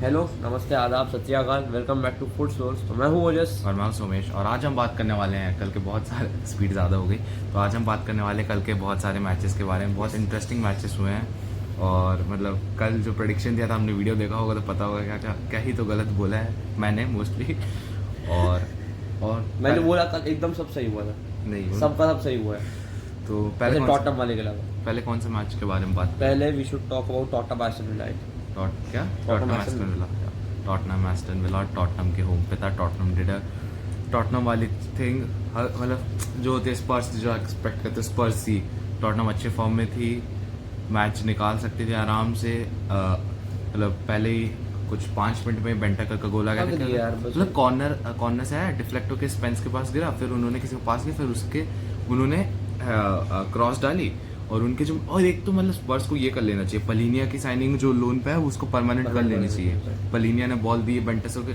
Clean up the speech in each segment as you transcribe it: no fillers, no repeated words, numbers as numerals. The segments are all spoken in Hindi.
हेलो, नमस्ते, आदाब, सत श्री अकाल, welcome back to food source. तो मैं हूँ ओजस। और मैं हूं सोमेश। और आज हम बात करने वाले हैं कल के बहुत सारे स्पीड ज़्यादा हो गई। तो आज हम बात करने वाले हैं कल के बहुत सारे मैचेस के बारे में। बहुत इंटरेस्टिंग मैचेस हुए हैं और मतलब कल जो प्रेडिक्शन दिया था, हमने वीडियो देखा होगा तो पता होगा क्या क्या क्या ही तो गलत बोला है मैंने मोस्टली। और मैंने बोला कल एकदम सब सही हुआ था। नहीं सबका सब सही हुआ है। तो वैसे टॉटनहम वाले के अलावा पहले कौन से मैच के बारे में बात पहले we should talk about Tottenham Aston Villa. Tottenham Aston Villa. Tottenham Aston Villa Tottenham के होम पे था। टॉटनहम वाली थिंग मतलब जो होते स्पर्स जो एक्सपेक्ट करते स्पर्स थी। टॉटनहम अच्छे फॉर्म में थी, मैच निकाल सकती थी आराम से। मतलब पहले ही कुछ 5 मिनट में बेंटाकर का गोल आ गया था। मतलब कॉर्नर से आया, डिफ्लेक्ट होकर स्पेंस के पास गिरा, फिर उन्होंने किसी को पास किया, फिर उसके उन्होंने क्रॉस डाली। और उनके जो और एक तो मतलब स्पर्स को ये कर लेना चाहिए, पलीनिया की साइनिंग जो लोन पे है उसको परमानेंट कर लेनी चाहिए। पलीनिया ने बॉल दी, बेंटेसो के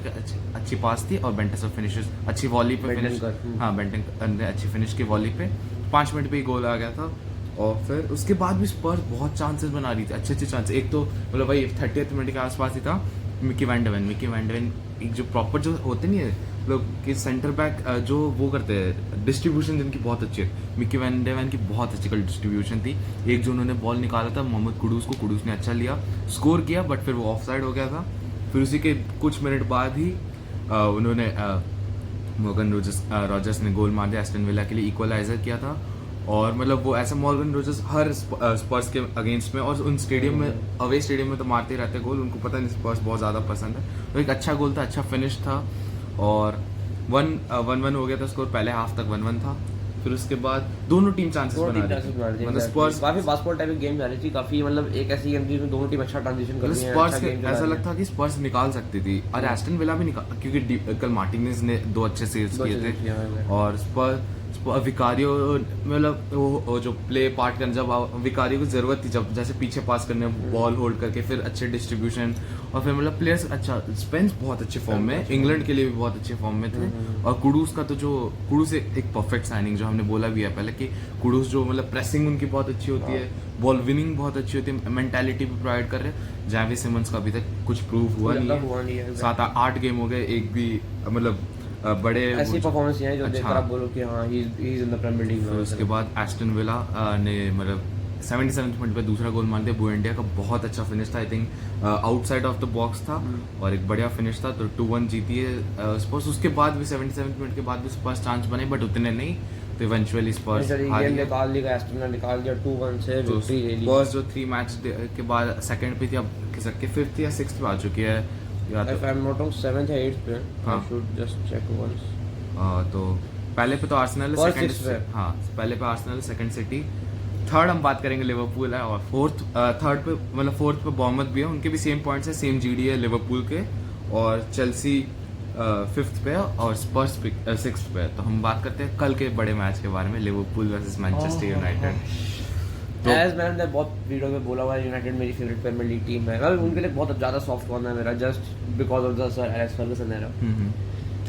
अच्छी पास थी और बेंटेसो फिनिशेस अच्छी वॉली पे फिनिश। हाँ, बेंटेकर ने अच्छी फिनिश की वॉली पे 5 मिनट पे ही गोल आ गया था। और फिर उसके बाद भी स्पर्स बहुत चांसेस बना रही थी, अच्छे चांसेस। एक तो मतलब भाई 30 मिनट के आसपास ही था। मिकी वैंडवेन एक जो प्रॉपर जो होते नहीं है लोग कि सेंटर बैक जो वो करते हैं, डिस्ट्रीब्यूशन जिनकी बहुत अच्छी है। मिकी वैंडवेन की बहुत अच्छी कल डिस्ट्रीब्यूशन थी। एक जो उन्होंने बॉल निकाला था मोहम्मद कुडूस ने अच्छा लिया, स्कोर किया, बट फिर वो ऑफ साइड हो गया था। फिर उसी के कुछ मिनट बाद ही उन्होंने मॉर्गन रॉजर्स ने गोल मार दिया एस्टन विला के लिए, इक्वलाइजर किया था। और मतलब वो ऐसा मॉर्गन रोजर्स हर स्पर्स के अगेंस्ट में और उन स्टेडियम में, अवे स्टेडियम में तो मारते रहते गोल, उनको पता नहीं स्पर्स बहुत ज़्यादा पसंद है। तो एक अच्छा गोल था, अच्छा फिनिश था। और 1-1 हो गया था स्कोर, पहले हाफ तक 1-1 था। फिर उसके बाद दोनों टीम चांसेस बना रही थी, मतलब स्पर्स काफी बास्केटबॉल टाइप की गेम जा रही थी, काफी मतलब एक ऐसी गेम थी जिसमें दोनों टीम अच्छा ट्रांजिशन कर रही है। स्पर्स ऐसा लगता कि स्पर्स निकाल सकती थी और एस्टन विला भी निकाल, क्योंकि कल मार्टिनेज ने 2 अच्छे सेव्स किए थे। और स्पर्स विकारियो मतलब वो जो प्ले पार्ट करने, जब विकारियो की जरूरत थी, जब जैसे पीछे पास करने, बॉल होल्ड करके, फिर अच्छे डिस्ट्रीब्यूशन, और फिर मतलब प्लेयर्स अच्छा, स्पेंस बहुत अच्छे फॉर्म में, इंग्लैंड के लिए भी बहुत अच्छे फॉर्म में थे। और कुडूस का तो जो कुडूस एक परफेक्ट साइनिंग, जो हमने बोला भी है पहले कि कुडूस जो मतलब प्रेसिंग उनकी बहुत अच्छी होती है, बॉल विनिंग बहुत अच्छी होती है, मेंटालिटी भी प्रोवाइड कर रहे हैं। जैवी सिमंस का अभी तक कुछ प्रूव हुआ नहीं है। 7-8 गेम हो गए, एक भी मतलब बड़े ऐसी परफॉर्मेंस है जो देखकर आप बोलो कि हाँ he is in the Premier League. उसके बाद एस्टन विला ने मतलब 77 मिनट पे दूसरा गोल मार दिया। बुएंडिया का बहुत अच्छा फिनिश था, I think outside of the box था और एक बढ़िया फिनिश था। तो 2-1 जीती है स्पर्स। उसके बाद भी 77 मिनट के बाद भी स्पर्स चांस बने, बट उतने नहीं। तो इवेंचुअली स्पर्स निकाल लिया, एस्टन ने निकाल दिया 2-1 से विक्ट्री ले ली। स्पर्स जो 3 मैच के बाद सेकंड पे थी, अब किसके 5th या 6th पे आ चुकी है, या तो 7th या 8th पे। I should just check once. तो पहले पे तो आर्सेनल है, सेकंड, हाँ पहले पे आर्सेनल, सेकंड सिटी, थर्ड हम बात करेंगे लिवरपूल है, और थर्ड पे मतलब 4th पे बॉर्मथ भी है, उनके भी सेम पॉइंट्स है, सेम जीडी है लिवरपूल के। और चेल्सी 5th पे है और स्पर्स 6th पे है। तो हम बात करते हैं कल के बड़े मैच के बारे में, Liverpool versus Manchester United. As मैंने बहुत वीडियो में बोला हुआ है, यूनाइटेड मेरी फेवरेट प्रीमियर लीग टीम है। उनके लिए बहुत ज़्यादा सॉफ्ट कॉर्नर है मेरा, just because of the sir Alex Ferguson है।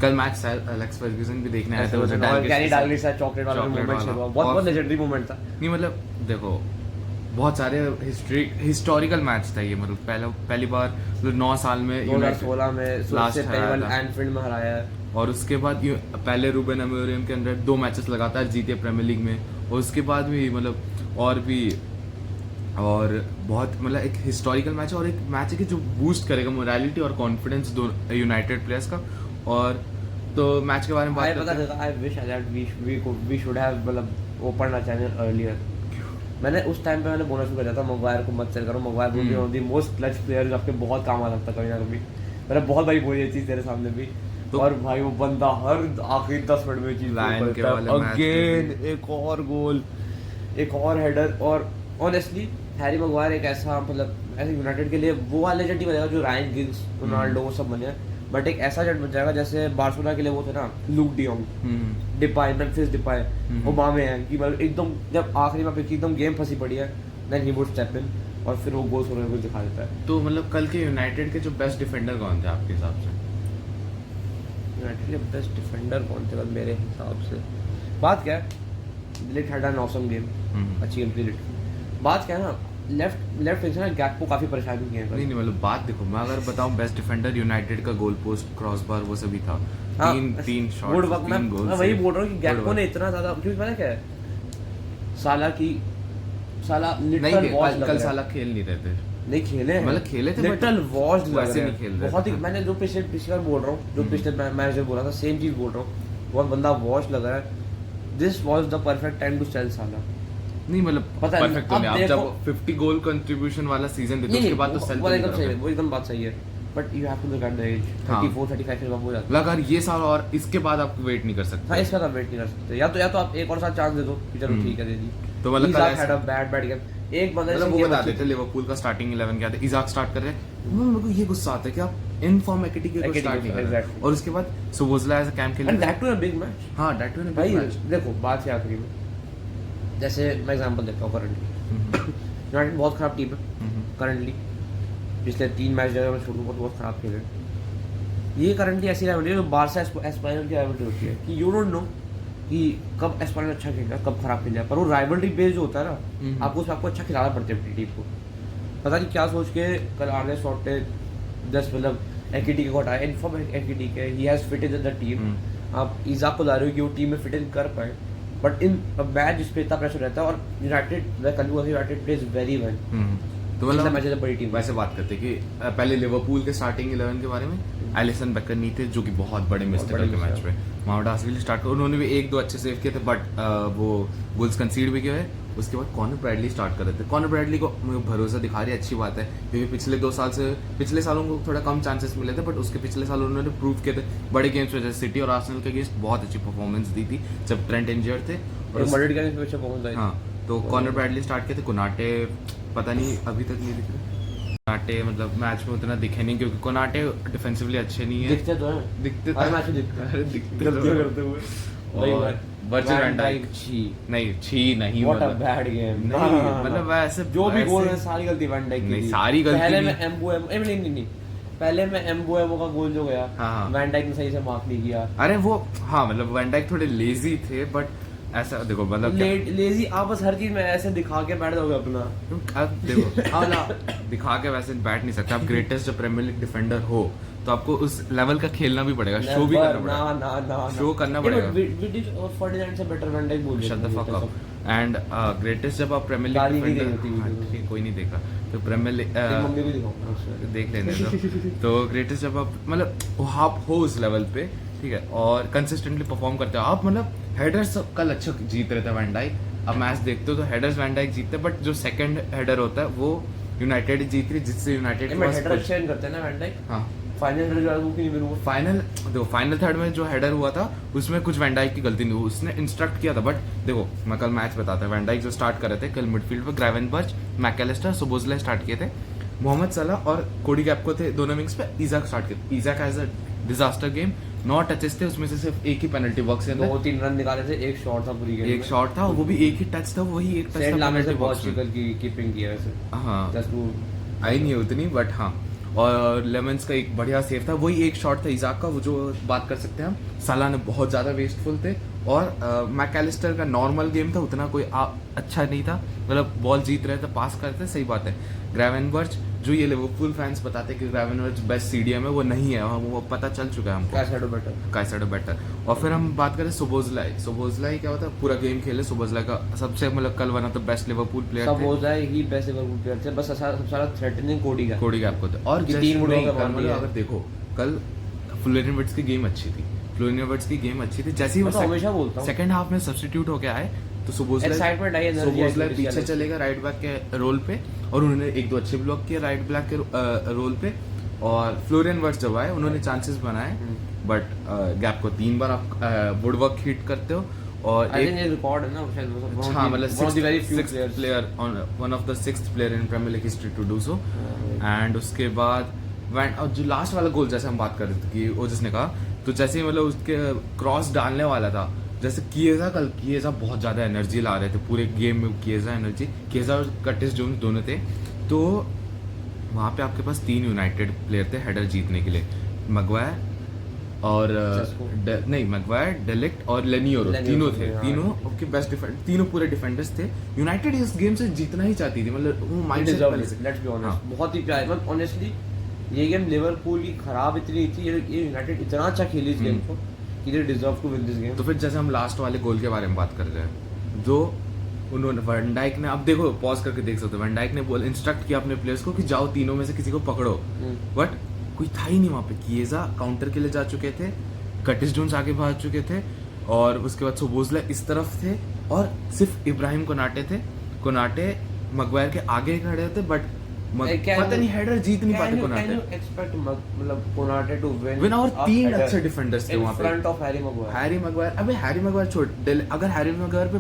कल मैच एलेक्स फर्ग्यूसन भी देखने आए थे, कैरी डालग्लिश का चॉकलेट वाला मोमेंट बहुत लेजेंडरी मोमेंट था। नहीं मतलब देखो, बहुत सारे हिस्टोरिकल मैच था ये, मतलब पहली बार 9 साल में 2016 में सबसे पहले एनफील्ड में हराया है। और उसके बाद पहले रूबेन अमोरियम के अंदर 2 मैचेस लगातार जीते प्रीमियर लीग में। और उसके बाद भी मतलब और बहुत मतलब एक हिस्टोरिकल मैच है, और एक मैच है कि जो बूस्ट करेगा मोरालिटी और कॉन्फिडेंस दो यूनाइटेड प्लेयर्स का। और तो मैच के बारे में बात करते हैं। I wish that we should have मतलब ओपन अ चैनल अर्लियर। मैंने उस टाइम पे बोलना शुरू कर दिया था मगवायर को मत सेल करो, Maguire will be one of the most clutch player, आपके बहुत काम आ सकता कभी ना कभी। मैंने बहुत बारी बोली ये चीज़ तेरे सामने भी। तो और भाई वो बंदा हर आखिरी 10 मिनट में चीज अगेन एक और गोल, एक और हेडर। और ऑनेस्टली हैरी मैग्वायर एक ऐसा मतलब ऐसे यूनाइटेड के लिए वो वाला एजेंट ही बनेगा जो रायन गिग्स, रोनाल्डो वो सब बने, बट एक ऐसा एजेंट बन जाएगा जैसे बार्सिलोना के लिए वो थे ना Luuk de Jong, Depay, Memphis Depay, Aubameyang हैं, कि मतलब एकदम जब आखिरी में एकदम गेम फंसी पड़ी है, then he would step in और फिर वो गोल स्कोर करके दिखा देता है। तो मतलब कल के यूनाइटेड के जो बेस्ट डिफेंडर कौन थे आपके हिसाब से? यूनाइटेड के बेस्ट डिफेंडर कौन थे मेरे हिसाब से? बात क्या है, delete had an awesome game, अच्छी गेम डिलीट। बात क्या है ना, लेफ्ट विंग से ना गैक्पो काफी परेशानी किया है नहीं मतलब बात देखो, मैं अगर बताऊं बेस्ट डिफेंडर यूनाइटेड का गोल पोस्ट क्रॉस बार वो सभी था, हाँ, तीन शॉट, Woodwork, मैं 3 गोल। वही बोल रहा हूँ कि गैक्पो ने इतना ज्यादा, क्योंकि पता क्या है, साला नहीं लिटरल वॉच कल साला खेल नहीं रहे थे, नहीं खेले हैं, मतलब खेले थे, लिटरल वॉच लग वैसे रहे नहीं खेल हैं रहे बहुत ही। थे। मैंने जो पिछली बार बोल रहा हूँ, जो पिछले मैच में बोला था सेम चीज बोल रहा हूँ, बहुत बंदा वॉच लग रहा है। This was the perfect time to sell साला। नहीं मतलब पता है, परफेक्ट तो अब नहीं, आप देखो- जब 50 गोल कंट्रीब्यूशन वाला सीजन देते हो नहीं उसके बाद तो सेल वो एकदम सही है, वो एकदम बात सही है, but you have to look at the age, हाँ। 34 35 के बाद हो जाता है। लगातार ये साल और इसके बाद आप वेट नहीं कर सकते। हाँ, इसका तो वेट नहीं कर सकते, या तो आप एक और साल चांस दे दो कि चलो ठीक है, दे दी। तो मतलब कल ऐसे- had a bad game, एक बंदा मतलब से वो game बता अच्छी देते लिवरपूल का स्टार्टिंग 11 क्या था, इजाक स्टार्ट कर रहे हैं, मेरे को ये गुस्सा आता है कि आप इन फॉर्म एकेटिके को Ekitike स्टार्ट नहीं कर रहे exactly. और उसके बाद सुबोजला एज अ कैंप खेल and रहे that too in a big match। हां दैट टू इन भाई देखो बात क्या आखिरी में, जैसे मैं एग्जांपल देता हूँ करंटली, यूनाइटेड बहुत खराब टीम है करंटली, पिछले 3 मैच जो मैं छोड़ू बहुत खराब खेले। ये करंटली ऐसी राइवलरी है जो बारसा एस्पाइनल की राइवलरी होती है कि यू डोंट नो कि कब एस्पाइनल अच्छा खेलेगा कब खराब खेलेगा, पर वो राइवलरी बेस्ड जो होता है ना, आपको उसमें आपको अच्छा खिलाना पड़ता है अपनी टीम को। पता नहीं क्या सोच के कल आर्ने स्लॉट ने 10 मतलब एकेटिके को हटाया, in form Ekitike he has fitted in the team. आप इजाक को ला रहे हो कि वो टीम में फिट इन कर पाए, बट इन मैच जिस पे इतना प्रेशर रहता है, और यूनाइटेड प्लेज वेरी वेल, तो मतलब मतलब मैच बड़ी टीम वैसे बात करते कि पहले लिवरपूल के स्टार्टिंग 11 के बारे में एलिसन बेकर नहीं थे जो कि बहुत बड़े मिस्टेक बड़े के मैच mistake। पे माउंट हासविल स्टार्ट कर, उन्होंने भी 1-2 अच्छे सेव किए थे, बट वो गोल्स कंसीड भी किए हुए। उसके बाद कॉनर ब्रैडली स्टार्ट कर रहे थे, कॉनर ब्रैडली को भरोसा दिखा रही है, अच्छी बात है, क्योंकि पिछले सालों को थोड़ा कम चांसेस मिले थे, बट उसके पिछले साल उन्होंने प्रूव किए थे बड़े गेम्स में, जैसे सिटी और आर्सेनल के अगेंस्ट बहुत अच्छी परफॉर्मेंस दी थी जब ट्रेंट इंजर्ड थे। और मर्डर का भी अच्छा परफॉर्मेंस आई। हाँ, तो कॉनर ब्रैडली स्टार्ट किए थे, कोनाटे पता नहीं अभी तक नहीं दिख रहे, कोनाटे मतलब मैच में उतना दिखे नहीं, क्योंकि कोनाटे डिफेंसिवली अच्छे नहीं है, दिखते तो हैं, दिखते हर मैच में दिखते हैं, अरे दिखते गलतियां तो- करते हुए। और वर्जिल वैन डाइक छी, नहीं व्हाट अ मतलब बैड गेम। नहीं मतलब वैसे जो भी गोल है वैसे- सारी गलती वैन डाइक की नहीं, थी। सारी गलती पहले नहीं। में एम्बुएमो नहीं पहले में एम्बुएमो का गोल जो गया, हाँ। वैन डाइक ने सही से मार्क नहीं किया। अरे वो हाँ मतलब वैन डाइक थोड़े लेजी थे, बट ऐसा देखो मतलब लेजी आप बस हर चीज में ऐसे दिखा के बैठ जाओगे अपना। अब देखो हाँ ना दिखा के वैसे बैठ नहीं सकते आप, ग्रेटेस्ट जब प्रीमियर लीग डिफेंडर हो तो आपको उस लेवल का खेलना भी पड़ेगा, शो भी करना पड़ेगा, ना शो करना पड़ेगा। फर्डिनेंड से बेटर वैन डाइक बोल shut the fuck up. And greatest जब आप प्रीमियर गाली लीग भी गई होती है डिफेंडर, ठीक कोई नहीं देखा, तो प्रीमियर लीग मम्मी को दिखाऊंगा देख लेने दो। तो ग्रेटेस्ट जब आप मतलब आप हो उस लेवल पे, ठीक है, और कंसिस्टेंटली परफॉर्म करते हो आप, मतलब हेडर्स कल अच्छा जीत रहे थे वैन डाइक, अब मैच देखते हो तो हेडर्स वैन डाइक जीतते, बट जो सेकंड हेडर होता है वो यूनाइटेड जीत रही, जिससे यूनाइटेड हेडर अच्छा नहीं करते ना वैन डाइक। हाँ फाइनल रिजल्ट वो क्यों नहीं मिला? फाइनल देखो फाइनल थर्ड में जो हेडर हुआ था उसमें कुछ वैन डाइक की गलती नहीं हुई, उसने इंस्ट्रक्ट किया था, बट देखो मैं कल मैच बताता हूँ, वैन डाइक जो स्टार्ट कर रहे थे कल मिडफील्ड पर ग्रेवेनबर्च, मैकएलिस्टर, सोबोस्ले स्टार्ट किए थे, मोहम्मद सलाह और कोडी गैक्पो थे दोनों विंग्स पे, इजाक स्टार्ट किए। Isak has a disaster game, 9 touches थे, उसमें से सिर्फ एक ही पेनल्टी बॉक्स के अंदर 2-3 रन निकाले थे, एक शॉट था पूरी गेम एक शॉट था, वो भी एक ही टच था, वही एक टच सेंट था लामे से पेनल्टी बहुत बॉक्स में। चिकल की कीपिंग किया वैसे। हाँ जस्ट वो आई नहीं है उतनी, बट हाँ, और लेमन्स का एक बढ़िया सेव था, वही एक शॉट था इजाक का, वो जो बात कर सकते हैं हम, साला ने बहुत ज्यादा वेस्टफुल थे, और मैकएलिस्टर का नॉर्मल गेम था, उतना कोई अच्छा नहीं था, मतलब बॉल जीत रहे थे, पास करते, सही बात है। ग्रेवेनबर्च जो ये लिवरपूल फैंस बताते कि ग्रेवेनबर्च बेस्ट सीडीएम है, वो नहीं है, वो पता चल चुका है हमको, काइसेडो बेटर। और फिर हम बात करें सोबोस्लाई क्या होता है, पूरा गेम खेले सोबोस्लाई का, सबसे मतलब कल one of the best Liverpool player थे, सोबोस्लाई ही बेस्ट लिवरपूल प्लेयर थे, बस सबसे सारा थ्रेटनिंग कोडी गैक्पो थे। और कि जैसे 3 वुडों का मार मतलब दिया। अगर देखो कल फ्लोरिन विर्ट्ज की गेम अच्छी थी, जैसे ही मैं तो हमेशा बोलता हूँ सेकंड हाफ में सब्स्टिट्यूट होके आए तो Excitement आई, energy आई सोबोस्लाई थोड़ी सी पीछे अलग। चलेगा राइट बैक के रोल पे, और उन्होंने 1-2 अच्छे ब्लॉक किए राइट बैक के रोल पे, और फ्लोरियन वर्ट्स जब आए उन्होंने चांसेस बनाए, बट गैप को 3 बार आप वुडवर्क हिट करते हो, और आई थिंक ये रिकॉर्ड है ना शायद, हाँ मतलब sixth player one of the 6th player in Premier League history to do so. And उसके बाद और जो लास्ट वाला गोल जैसे हम बात कर रहे थे कि वो जिसने कहा, तो जैसे ही मतलब उसके क्रॉस डालने वाला था, जैसे किएजा बहुत ज्यादा एनर्जी ला रहे थे पूरे गेम में, किएजा और कर्टिस जोन्स दोनों थे, तो वहां पे आपके पास 3 यूनाइटेड प्लेयर थे हेडर जीतने के लिए, मैगवायर, और सेस्को। नहीं मैगवायर, डेलिक्ट और लेनियोरो, तीनों थे, हाँ। तीनों के बेस्ट तीनों पूरे डिफेंडर्स थे। यूनाइटेड इस गेम से जीतना ही चाहती थी, मतलब वो माइंडसेट पहले से। लेट्स बी हाँ। ऑनेस्ट, बहुत ही प्यार, मतलब ऑनेस्टली ये गेम लिवरपूल की खराब इतनी थी, ये यूनाइटेड इतना अच्छा खेली इस गेम को कि they deserve to win this game. तो फिर जैसे हम लास्ट वाले गोल के बारे में बात कर रहे हैं, जो उन्होंने वैन डाइक ने, अब देखो पॉज करके देख सकते हो, वैन डाइक ने बोल इंस्ट्रक्ट किया अपने प्लेयर्स को कि जाओ तीनों में से किसी को पकड़ो, बट कोई था ही नहीं वहां पे। किएजा काउंटर के लिए जा चुके थे, कर्टिस जोन्स आगे भाग चुके थे, और उसके बाद सोबोज़ले इस तरफ थे, और सिर्फ इब्राहिम कोनाटे थे। कोनाटे मैगवायर के आगे खड़े थे, बट पता नहीं हेडर जीत नहीं पाते कोनाटे। एक्सपेक्ट मतलब कोनाटे टू विन, और तीन अच्छे डिफेंडर्स थे वहां पे फ्रंट ऑफ हैरी मैगवायर। अबे हैरी मैगवायर छोड़, अगर हैरी मैगवायर पे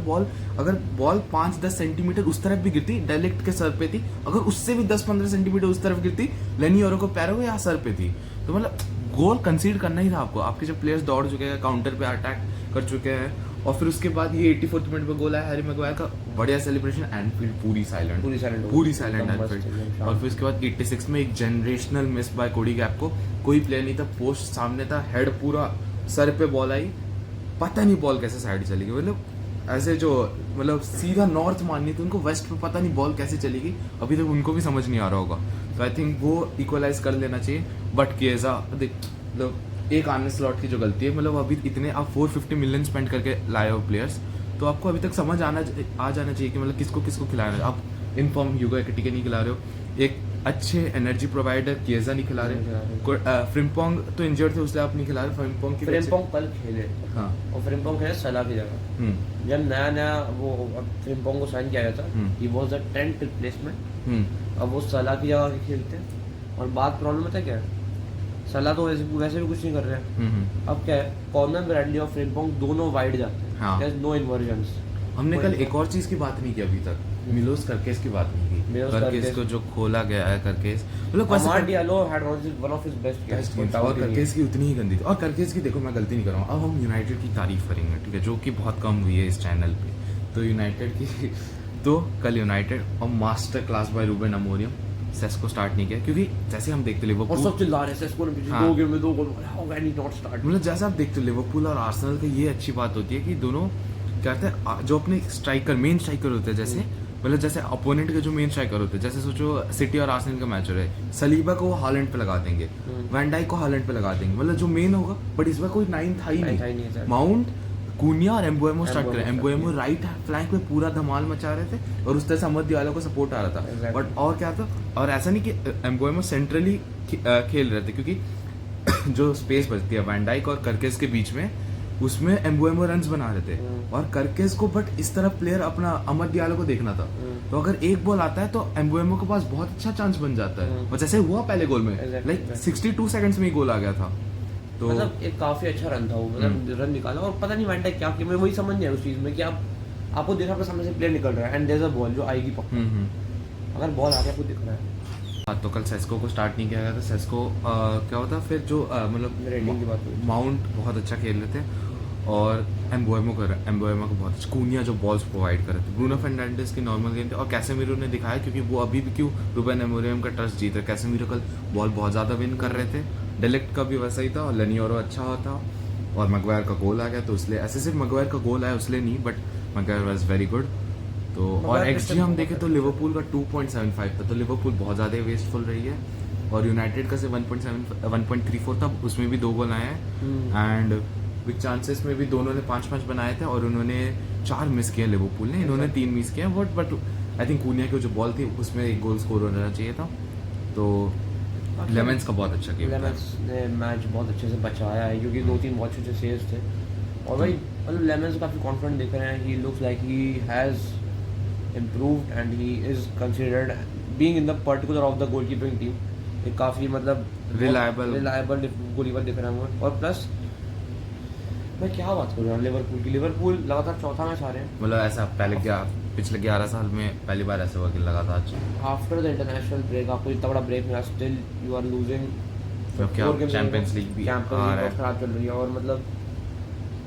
बॉल 5-10 सेंटीमीटर उस तरफ भी गिरती, डेलिक्ट के सर पे थी, अगर उससे भी 10-15 सेंटीमीटर उस तरफ गिरती, लेनियोरो को पैरों या सर पे थी, तो मतलब गोल कंसीड करना ही था आपको। आपके जब प्लेयर्स दौड़ चुके हैं, काउंटर पे अटैक कर चुके हैं, और फिर उसके बाद ये 84th मिनट पे गोल आया हैरी मैगवायर का, बढ़िया सेलिब्रेशन, एनफील्ड पूरी साइलेंट एनफील्ड। और फिर उसके बाद 86 में एक जनरेशनल मिस बाय कोडी गैक्पो, कोई प्लेयर नहीं था, पोस्ट सामने था, हेड पूरा सर पे बॉल आई, पता नहीं बॉल कैसे साइड चली गई, मतलब ऐसे जो मतलब सीधा नॉर्थ मारनी थी उनको, वेस्ट पे पता नहीं बॉल कैसे चली गई, अभी तक उनको भी समझ नहीं आ रहा होगा। तो आई थिंक वो इक्वलाइज कर लेना चाहिए, बट किएजा देख, मतलब एक आर्ने स्लॉट की जो गलती है, मतलब अभी इतने आप 450 मिलियन स्पेंड करके लाए हो प्लेयर्स, तो आपको अभी तक समझ आ जाना चाहिए कि मतलब किसको किसको खिलाना है। आप इनफॉर्म ह्यूगो एक्टिके नहीं खिला रहे हो, एक अच्छे एनर्जी प्रोवाइडर किएजा नहीं खिला रहे, फ्रिम्पोंग तो इंजर्ड थे उसलिए आप नहीं खिला रहे, फ्रिम्पोंग कल खेले, हाँ, और फ्रिम्पोंग खेले सलाह की जगह। जब नया वो फ्रिम्पोंग को साइन किया गया था, he was the 10th replacement, अब वो सलाह की जगह खेलते हैं। और बात प्रॉब्लम है क्या है, सलाह तो वैसे भी कुछ नहीं कर रहे हैं, अब क्या है, कॉर्नर ब्रैडली और फ्रिम्पोंग दोनों वाइड जाते हैं, हाँ। There is no inversions. हमने कल एक और चीज की बात नहीं की अभी तक, मिलोस करकेस की बात नहीं की, करकेस को जो खोला गया है, करकेस मतलब Amad Diallo had one of his best games, और करकेस की उतनी ही गंदी थी। और करकेस की देखो, मैं गलती नहीं कर रहा हूँ, अब हम यूनाइटेड की तारीफ करेंगे, ठीक है, जो कि बहुत कम हुई है इस चैनल पे, तो यूनाइटेड की तो कल यूनाइटेड और master class by Ruben Amorim, Sesko start नहीं किया, क्योंकि जैसे हम देखते लिवरपूल, और सब चिल्ला रहे हैं सेस्को ने पिछले 2 गेम में 2 goal, how can he not start. मतलब जैसे आप देखते हो लिवरपूल और आर्सेनल का ये अच्छी बात होती है कि दोनों क्या कहते हैं, जो अपने स्ट्राइकर मेन स्ट्राइकर होते हैं, जैसे मतलब जैसे अपोनेंट के जो मेन स्ट्राइकर होते हैं, जैसे सोचो सिटी और आर्सेनल का मैच हो रहा है, सलीबा को वो हालैंड पे लगा देंगे, वैन डाइक को हालैंड पे लगा देंगे, मतलब जो मेन होगा, बट इस बार कोई 9 था ही नहीं, माउंट, कूनिया और एम्बुएमो स्टार्ट करें। एम्बुएमो राइट फ्लैंक पे पूरा धमाल मचा रहे थे, और उस तरह से अहमद दियालो को सपोर्ट आ रहा था, बट और क्या था, और ऐसा नहीं कि एम्बुएमो सेंट्रली खेल रहे थे, क्योंकि जो स्पेस बचती है वैन डाइक और करकेस के बीच में, उसमें एम्बुएमो रन्स बना रहे थे, और करकेस को बट इस तरफ प्लेयर अपना अहमद दियालो को देखना था, तो अगर एक बॉल आता है तो एम्बुएमो के पास बहुत अच्छा चांस बन जाता है, और जैसे हुआ पहले गोल में, लाइक 62 सेकंड्स में ही गोल आ गया था, तो मतलब एक काफी अच्छा रन था वो, मतलब रन निकाला, और पता नहीं वैन डाइक क्या किया, मैं वही समझ नहीं आया उस चीज में कि आपको देखा आपके सामने से प्लेयर निकल रहा है, and there is a ball जो आएगी पक्का, अगर बॉल आ गया आपको दिख रहा है। तो कल सेस्को को स्टार्ट नहीं किया गया था, सेस्को क्या होता फिर जो मतलब रेटिंग की बात हुई, माउंट बहुत अच्छा खेल रहे थे, और एम्बुएमो को बहुत अच्छा, कूनिया जो बॉल्स प्रोवाइड कर रहे थे, ब्रूनो फर्नांडिस की नॉर्मल गेम थे, और कैसेमीरो ने दिखाया, क्योंकि वो अभी भी क्यों रूबेन अमोरियम का ट्रस्ट जीत रहे, कैसेमीरो कल बॉल बहुत ज़्यादा विन कर रहे थे, डेलिक्ट का भी वैसा ही था, और लेनियोरो अच्छा होता, और मैगवायर का गोल आ गया, तो इसलिए ऐसे सिर्फ मैगवायर का गोल आया उसलिए नहीं, but Maguire was very good. तो और एक्सजी हम देखें तो लिवरपूल का 2.75 था, तो लिवरपूल बहुत ज़्यादा वेस्टफुल रही है, और यूनाइटेड का से 1.34 था, उसमें भी 2 गोल आए हैं, एंड बिग चांसेस में भी दोनों ने 5-5 बनाए थे, और उन्होंने 4 मिस किए लिवरपूल ने, इन्होंने 3 मिस किए, बट आई थिंक कूनिया की जो बॉल थी उसमें 1 गोल स्कोर होना चाहिए था, तो लेमन्स का बहुत अच्छा गेम था, लेमन्स ने मैच बहुत अच्छे से बचाया है, क्योंकि 2-3 बहुत अच्छे सेव्स थे, और भाई मतलब लेमन्स काफ़ी कॉन्फिडेंट दिख रहे हैं, he looks like he has improved and he is considered being in the particular of the goalkeeping team, एक काफ़ी मतलब रिलायबल गोलकीपर दिख रहा है, और प्लस मैं क्या बात कर रहा हूँ लिवरपूल की, लिवरपूल लगातार चौथा मैच आ रहे हैं, मतलब ऐसा पिछले 11 साल में पहली बार ऐसा हुआ कि लगातार आफ्टर द इंटरनेशनल ब्रेक आपको इतना बड़ा ब्रेक मिला, still you are losing, Champions League भी खराब चल रही है, और मतलब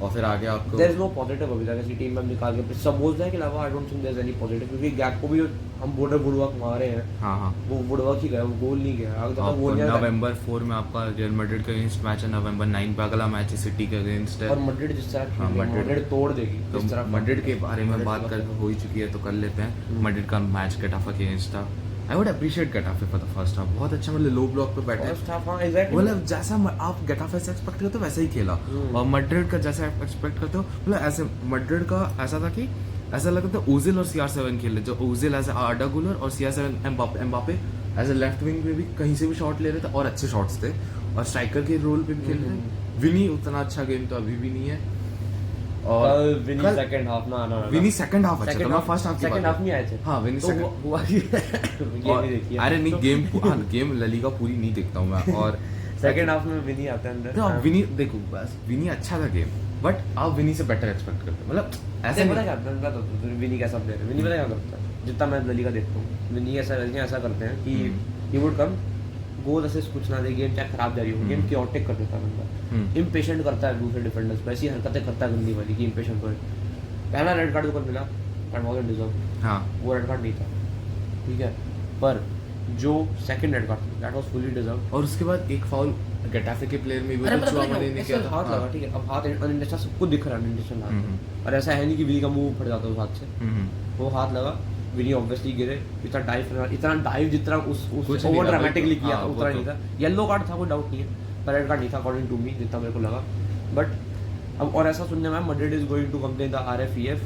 और फिर आगे आपको देयर इज नो पॉजिटिव अभी तक ऐसी टीम में हम निकाल के समोसा के अलावा I don't think there is any positive, क्योंकि गैक्पो भी हम बुड़वर्क मारे हैं, हाँ हाँ वो बुड़वर्क ही गया, वो गोल नहीं गया अगर तक आपको वो नहीं आया। नवंबर 4 में आपका रियल मैड्रिड के अगेंस्ट मैच है, नवंबर 9 पे अगला मैच है सिटी के अगेंस्ट है। और मैड्रिड जिस तरह हाँ, खेल रही है, मैड्रिड- मैड्रिड तोड़ देगी तो जिस तरह मैड्रिड के बारे में मैड्रिड बात के कर बारे में। हो ही चुकी है तो कर लेते हैं। हम्म। मैड्रिड का मैच गेटाफे के अगेंस्ट था, I would appreciate Getafe for the first half, बहुत अच्छा मतलब लो ब्लॉक पे बैठे फर्स्ट हाफ, हाँ एग्जैक्टली, मतलब जैसा आप गेटाफे से एक्सपेक्ट करते हो वैसा ही खेला, हम्म। और मैड्रिड का जैसा एक्सपेक्ट करते हो मतलब ऐसे मैड्रिड का ऐसा था कि ऐसा लगता था ओजिल और CR7 खेल रहे, जो ओजिल एज आर्डा गुलर और CR7 Mbappe as a left wing पे भी कहीं से भी शॉट ले रहे थे और अच्छे शॉट्स थे, और स्ट्राइकर के रोल पे भी खेल रहे थे। विनी उतना अच्छा गेम तो अभी भी नहीं है, और विनी कल- सेकंड हाफ ना ना विनी सेकंड हाफ अच्छा था, मैं फर्स्ट हाफ की सेकंड बात हाफ नहीं आए थे, हाँ विनी तो सेकंड हुआ गेम नहीं देखी है। अरे नहीं गेम ललीगा पूरी नहीं देखता हूँ मैं, और सेकंड हाफ में विनी आता है अंदर, तो आप विनी देखो बस विनी अच्छा था गेम, बट आप विनी से बेटर एक्सपेक्ट करते हो, मतलब ऐसे ऐसे पता नहीं क्या मैं बता दूं विनी कैसा प्लेयर है, विनी पता क्या करता है, जितना मैं ललीगा देखता हूँ विनी ऐसा करते हैं कि he would come goal assist कुछ ना दे, गेम चाहे खराब जा रही हो, गेम क्योटिक कर देता है बंदा, इम्पेशेंट करता है दूसरे डिफेंडर्स पे, ऐसी हरकतें करता है गंदी वाली कि इम्पेशेंट हो। पहला रेड कार्ड ऊपर मिला एंड वाज डिजर्व, हाँ वो रेड कार्ड नहीं था, ठीक है, पर जो second red card that was fully deserve. और उसके बाद एक फाउल गेटाफे के प्लेयर में भी अरे जो पता चुआमेनी नहीं ने क्या किया था, हाथ लगा, ठीक है, अब हाथ अनइंटेंशनल सबको दिख रहा है अनइंटेंशनल हाथ, और ऐसा है नहीं कि विनी का मुंह फट जाता उस हाथ से, वो हाथ लगा, विनी ऑब्वियसली गिरे, इतना डाइव जितना उस कुछ नहीं ओवर था, ड्रामेटिकली किया हाँ, उतना वो नहीं तो- था, येलो कार्ड था, कोई डाउट नहीं है, पर रेड कार्ड नहीं था अकॉर्डिंग टू मी जितना मेरे को लगा। बट अब और ऐसा सुनने में Madrid is going to complain the RFEF,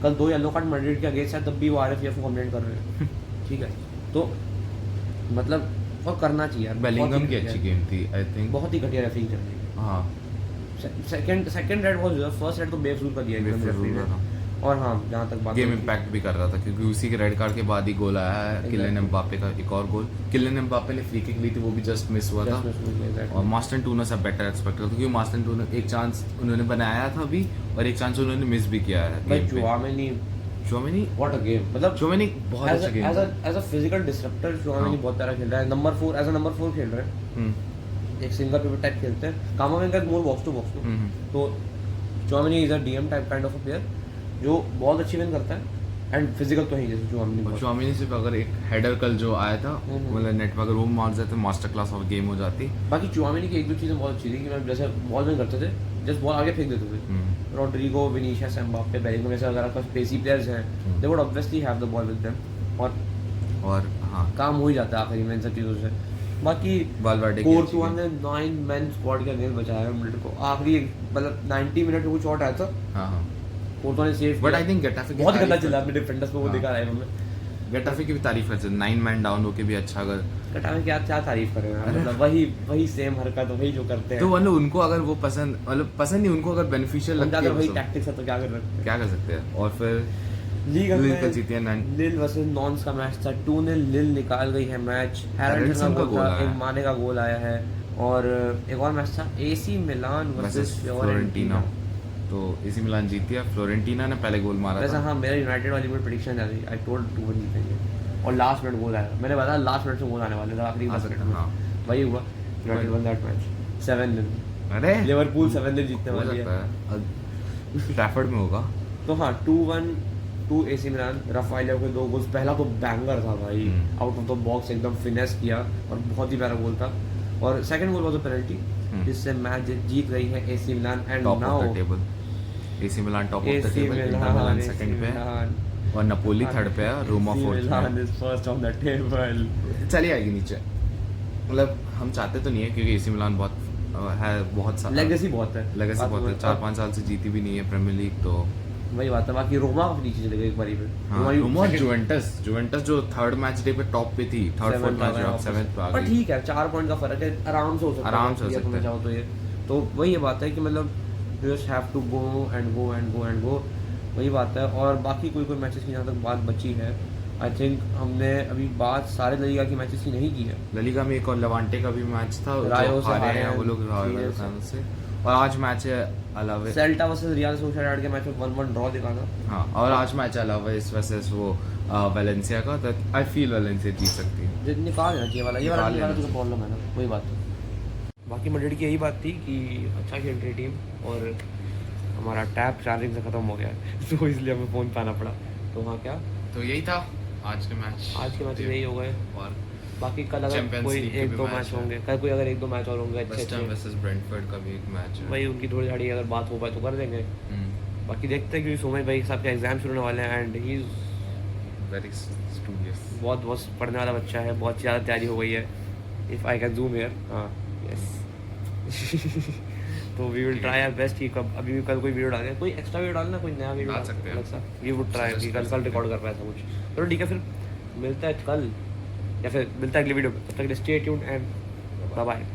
कल 2 येलो कार्ड मैड्रिड के अगेंस्ट है, तब भी वो RFEF को कंप्लेंट कर रहे हैं, ठीक है, तो मतलब और करना चाहिए यार, बेलिंगम की अच्छी गेम थी आई थिंक, बहुत ही घटिया रेफरिंग चल रही है। हाँ second red was first red तो बेफजूल कर दिया एकदम बेफजूल रेफरी ने। था। और हाँ जहाँ तक बात गेम होती है- इम्पैक्ट भी कर रहा था क्योंकि उसी के रेड कार्ड के बाद ही गोल आया है किलियन एम्बापे का एक और गोल, किलियन एम्बापे ने फ्री किक ली थी वो भी जस्ट मिस हुआ था, Just miss हुई, exactly. और मास्टन टूनर से बेटर एक्सपेक्ट करता क्योंकि मास्टन टूनर एक चांस उन्होंने बनाया था अभी और एक चांस उन्होंने मिस भी किया है भाई गेम पे। Tchouameni Tchouameni what a game, मतलब चुआमेनी बहुत अच्छा गेम था। As a physical disruptor Tchouameni हाँ। बहुत प्यारा खेल रहा है, नंबर 4 एज अ नंबर 4 खेल रहे हैं, हम्म, एक सिंगल पिवट टाइप खेलते हैं, Camavinga more box to box, तो Tchouameni is a DM type kind of a player जो बहुत अच्छी विन करता है एंड फिजिकल तो ही जैसे चुआमेनी और बहुत- चुआमेनी सिर्फ अगर एक हेडर कल जो आया था हम्म। मतलब नेट पे अगर वो मार जाते मास्टर क्लास ऑफ गेम हो जाती। बाकी चुआमेनी की एक दो चीज़ें बहुत अच्छी थी कि मैं जैसे बॉल में करते थे जस्ट बॉल आगे फेंक देते थे, हम्म, रोड्रिगो, विनीशियस, एम्बापे, बेलिंगम जैसे अगर आपके पास पेसी प्लेयर्स हैं they would obviously have the ball with them, और हाँ काम हो ही जाता है आखिरी में इन सब चीज़ों से। बाकी वालवर्डे की अच्छी कोर्टुआ गेम। ने 9 मैन स्क्वाड के अगेंस्ट बचाया मिनट को, आखिरी मतलब 90 मिनट में कुछ शॉट आया था, हाँ हाँ कोर्टुआ ने save but I think Getafe बहुत ही गंदा चला अपने डिफेंडर्स पे, वो हाँ। दिखा रहा है हमें। गेटाफे की भी तारीफ करते 9 मैन डाउन होके भी अच्छा अगर कटावे क्या क्या तारीफ कर रहे हैं अरे। मतलब वही सेम हरकत वही जो करते हैं, तो मतलब उनको अगर वो पसंद मतलब पसंद नहीं उनको अगर बेनिफिशियल उनका लगती अगर वही है टैक्टिक्स है तो क्या कर सकते हैं। क्या कर सकते हैं। और फिर लीग लीग का जीती है 9 लिल वर्सेस नॉन्स का मैच था, 2-0 लिल निकाल गई है मैच, हैरिसन हैरिसन का का गोल गोल था, आया एक माने का गोल आया है, और एक और मैच था AC मिलान वर्सेस फ्लोरेंटीना, तो एसी मिलान जीती है, फ्लोरेंटीना ने पहले गोल मारा वैसे था। हाँ मेरा यूनाइटेड वाली में प्रेडिक्शन जा रही आई टोल्ड 2-1 जीतेंगे, और लास्ट मिनट गोल आया, मैंने बताया लास्ट मिनट से गोल आने वाले था आखिरी आ 10 सकता मिनट में, हाँ। वही हुआ, यूनाइटेड वन दैट मैच 7-0, अरे लिवरपूल 7-0 जीतने हो वाली सकता है। है ट्रैफर्ड में होगा। तो हाँ 2-1 टू AC मिलान, राफाएलियो के 2 गोल्स, पहला तो बैंगर था भाई, आउट ऑफ द बॉक्स एकदम फिनेस किया और बहुत ही प्यारा गोल था, और second goal was a penalty जिससे मैच जीत गई है AC Milan, and top now of the table AC Milan top of the AC table, Inter Milan Milan second पे है और नपोली थर्ड पे है, रोमा फोर्थ मिलान पे is first on the table. है। चली आएगी नीचे, मतलब हम चाहते तो नहीं है क्योंकि एसी मिलान बहुत है बहुत सारा लेगेसी बहुत है, लेगेसी बात बहुत है, वो- 4-5 साल से जीती भी नहीं है प्रीमियर लीग, तो वही बात है। बाकी रोमा काफी नीचे चले गए एक बारी पे, हाँ रोमा और जुवेंटस जो थर्ड मैच डे पे टॉप पे थी, थर्ड फोर्थ मैच अब 7th पे आ पर गई। ठीक है 4 पॉइंट का फर्क है, आराम से हो सकता है, आराम से हो ये सकता तुम्हें है। चाहो तो ये तो वही ये बात है कि मतलब you just have to go and go and go and go, वही बात है। और बाकी कोई मैचेस की जहाँ तक बात बची है, आई थिंक हमने अभी बात सारे ला लीगा की मैचेस की नहीं की है। ललीगा में एक और लेवांटे का भी मैच था, रायो से हारे हारे हैं हैं, वो लोग Serious। से, और आज मैच है अलावे सेल्टा वर्सेस रियल सोसिएडाड के मैच में 1-1 ड्रॉ दिखा था। हाँ, और आज मैच अलावा इस वर्सेस वो वेलेंसिया का, तो आई फील वेलेंसिया जीत सकती है। निकाल देना चाहिए वाला, ये वाला निकाल निकाला लेना तो प्रॉब्लम है ना, वही बात है। बाकी मैड्रिड की यही बात थी कि अच्छा खेल रही टीम और हमारा टैब चार्जिंग से ख़त्म हो गया है तो इसलिए हमें फ़ोन पे आना पड़ा। तो हाँ क्या तो यही था आज के मैच। आज के मैच यही हो गए। और बाकी कल अगर Champions कोई League के एक भी दो match मैच है। होंगे, कल कोई अगर एक दो मैच और होंगे अच्छे वेस्ट हैम अच्छे, वर्सेस ब्रेंटफोर्ड का भी एक मैच है। भाई उनकी थोड़ी झाड़ी अगर बात हो पाए तो कर देंगे। हम्म, बाकी देखते हैं क्योंकि सोमेश भाई साहब के एग्जाम शुरू होने वाले हैं एंड ही वेरी स्टूडियस। बहुत बहुत पढ़ने वाला बच्चा है, बहुत ज़्यादा तैयारी हो गई है। If I can zoom here, हाँ यस तो we will try our best कि कब अभी भी कल कोई वीडियो डालें, कोई एक्स्ट्रा वीडियो डालना, कोई नया वीडियो डाल सकते हैं। अलग सा, वी वुड ट्राई कि Suggest कर कल सकते रिकॉर्ड हैं। कर पाए ऐसा कुछ। चलो ठीक है, फिर मिलता है कल या फिर मिलता है अगली वीडियो में, तब तक stay tuned and bye bye.